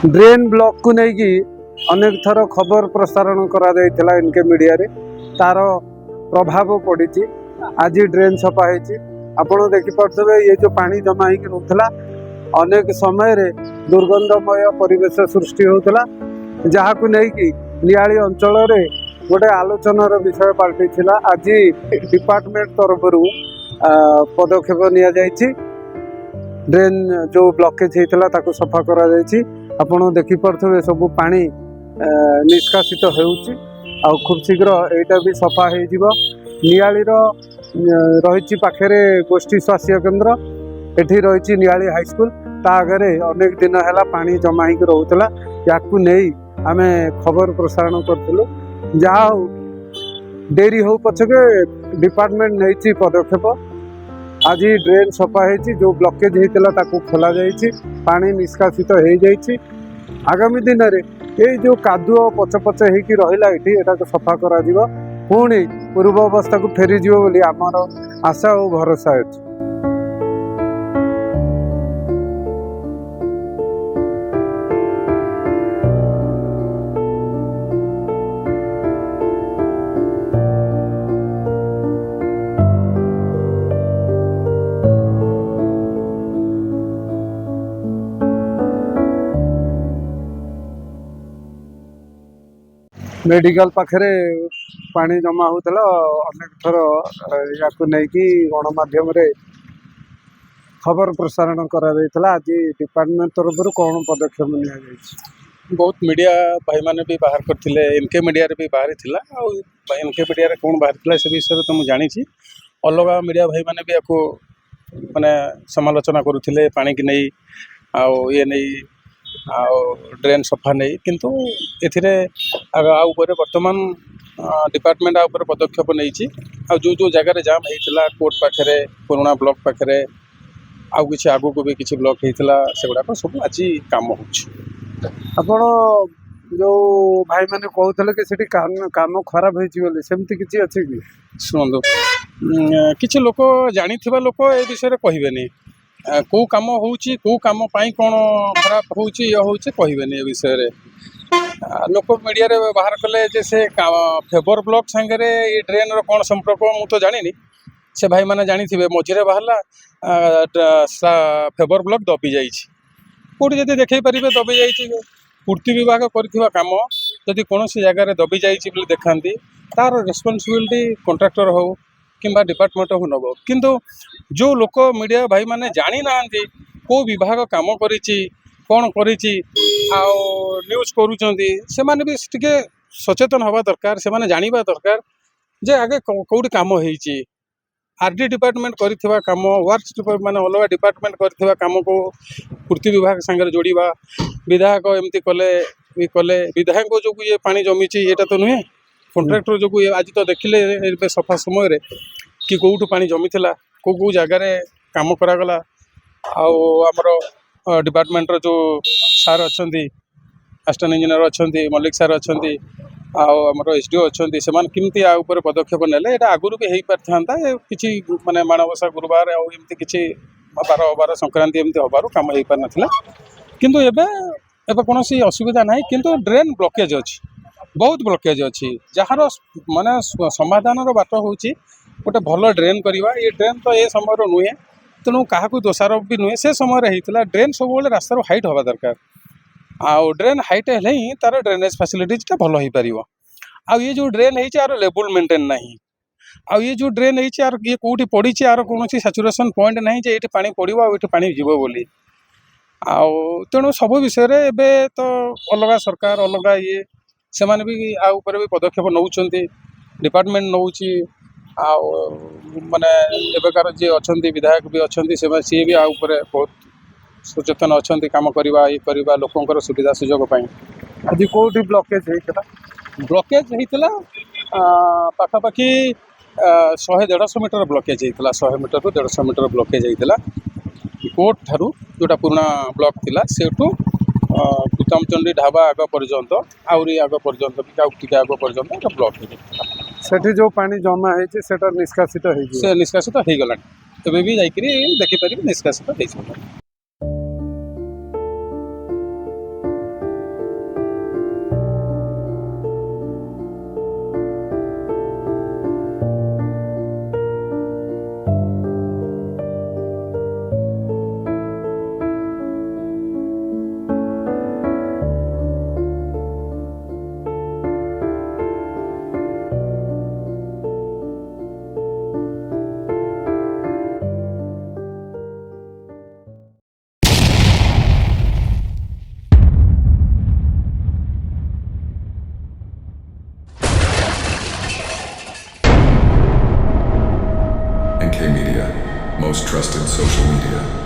Drain block को लेकिन अनेक थर खबर प्रसारण करा एनके मीडिया रे तार प्रभाव पड़ी। आज ड्रेन सफा होती आपड़ देखिपे ये जो पानी जमा होता अनेक समय रे दुर्गंधमय परिवेश सृष्टि होता जहाँ को लेकिन नियाली अंचल गोटे आलोचनार विषय पलटि आज डिपार्टमेंट तरफ पदक्षेप नि ड्रेन जो ब्लॉकेज होता ताको सफा करा आपण देखिपे सब पानी निष्कासित होउची खूब शीघ्र एटा भी सफा हो नियाली रही पाखे गोष्ठी स्वास्थ्य केन्द्र एठी रही नियाली हाईस्कल ता आगे अनेक दिन है पानी जमा हो रोला या आमे खबर प्रसारण करूँ जहा डेरी हो पछके डिपार्टमेंट नहीं पदक्षेप आज ड्रेन सफा हो जो ब्लॉकेज होता खोल पानी निष्कासित हो जाइए आगामी दिन में ये जो कादुओ पच पच होगी रहा ये सफा करा पुणी पूर्व अवस्था को फेरीज बोली आमर आशा और भरोसा अच्छी। मेडिकल पाखे पानी जमा होता अनेक थर या गणमाध्यम खबर प्रसारण करा आज डिपार्टमेंट तरफ कौन पदक्षेप नि बहुत मीडिया भाई मैंने भी बाहर करते एनके मीडिया रे भी बाहरी थिला एनके मीडिया रे कौन बाहर थिला से विषय तो मुझे जानी अलग मीडिया भाई मैंने भी आपको माने समालोचना करुले पानी की नहीं आउ ये नहीं आउ ड्रेन सफा नहीं किंतु एथिरे वर्तमान डिपार्टमेंट आउपर पदक्षेप नहीं जो जो जगह जाम होता कोर्ट पाखे पुराणा ब्लॉक पाखे आउ कि आगू को भी किसी ब्लॉक होता से गुड़ाक सब आज कम आपण जो भाई मैंने कहते कि काम खराब होमती किसी अच्छे कि शुणु किसी लोक जानी लोक ए विषय कहबेनी कौ कम हो कम कौन खराब हो कहबेनी ए विषय लोक मीडिया रे बाहर कले जे से फेबर ब्लॉक सांगे ये ड्रेन कौन संपर्क मु तो जानी से भाई मैंने जानी मझे बाहर फेबर ब्लॉक दबी जाइए जब देखे पारे दबी जा पूर्ति विभाग काम जदि कौन जगार दबी जाइए देखा तार रेस्पॉन्सिबिलिटी कॉन्ट्रैक्टर हो कि डिपार्टमेंट हो नब किंतु जो लोक मीडिया भाई मैंने जानी ना को विभाग काम करिछि कौन करिछि आउ न्यूज करूचंती से माने भी टिके सचेतन हवा दरकार से माने जानिबा दरकार जे आगे कोडी काम होईछि आरडी डिपार्टमेंट करिथिबा काम वर्क्स डिपार्टमेंट माने अलगा डिपार्टमेंट करिथिबा काम को पूर्ति विभाग संगे जोड़ीबा विधायक एमती कले विधायक जो ये पानी जमीछि एटा तो नुहे कॉन्ट्रैक्टर जो आज तो देखिले सफा समय कि कौटू पानी जमी कौ जगार काम करागला आमर डिपार्टमेंट जो सार अच्छा असिस्टेंट इंजीनियर अच्छा मल्लिक सार अच्छा आमर एसडीओ अच्छा से केमती पदक्षेप ने आगुरी भी हो पारि था कि माने माणवसा गुरुवार आमती कि बार अबार संक्रांति एमती हबार कम हो पार ना किंतु एबे कौन असुविधा ना किंतु ड्रेन ब्लॉकेज अच्छी बहुत ब्लॉकेज अच्छी जार माने समाधान बाट हूँ गोटे भल ड्रेन करवा ये ड्रेन तो ये समय नुहे तेणु क्या दोषारोप भी नुहे से समय होता ड्रेन सब रास्तार हाइट हवा दरकार आउ ड्रेन हाइट हेले ही तार ड्रेनेज फैसिलिटीज भल हो पार आ ये जो ड्रेन है यार लेवल मेंटेन ना आ ये जो ड्रेन है यार ये कौटी पड़ी यार कौन सैचुरेशन पॉइंट ना जे ये पानी पड़ो आठ पानी जीव बोली तेणु सब विषय एबे तो अलग सरकार अलग ये से माने भी आउपर भी पदक्षेप नौकरी डिपार्टमेंट नौ माने एबेकार जी अच्छा विधायक भी अच्छा सी भी आउपर बहुत सचेतन अच्छा काम करवा ये करवा लोकंर सुविधा सुजोग आज कौटी ब्लॉकेज होता ब्लॉकेज होता पाखापाखि 100-150 मीटर ब्लॉकेज होता 100 मीटर रू 150 मीटर ब्लॉकेज होता कोर्ट ठारू जोटा पुराना ब्लॉक थिला सेठू कुतमचंडी ढाबा आग पर्यंत आउरी आग पर्यंत भी आग पर्यंत ब्लॉक सेठी जो पानी जमा है निष्कासित से निष्कासित हो गला तबे भी जाइकरी देखि पारि निष्कासित हो most trusted social media.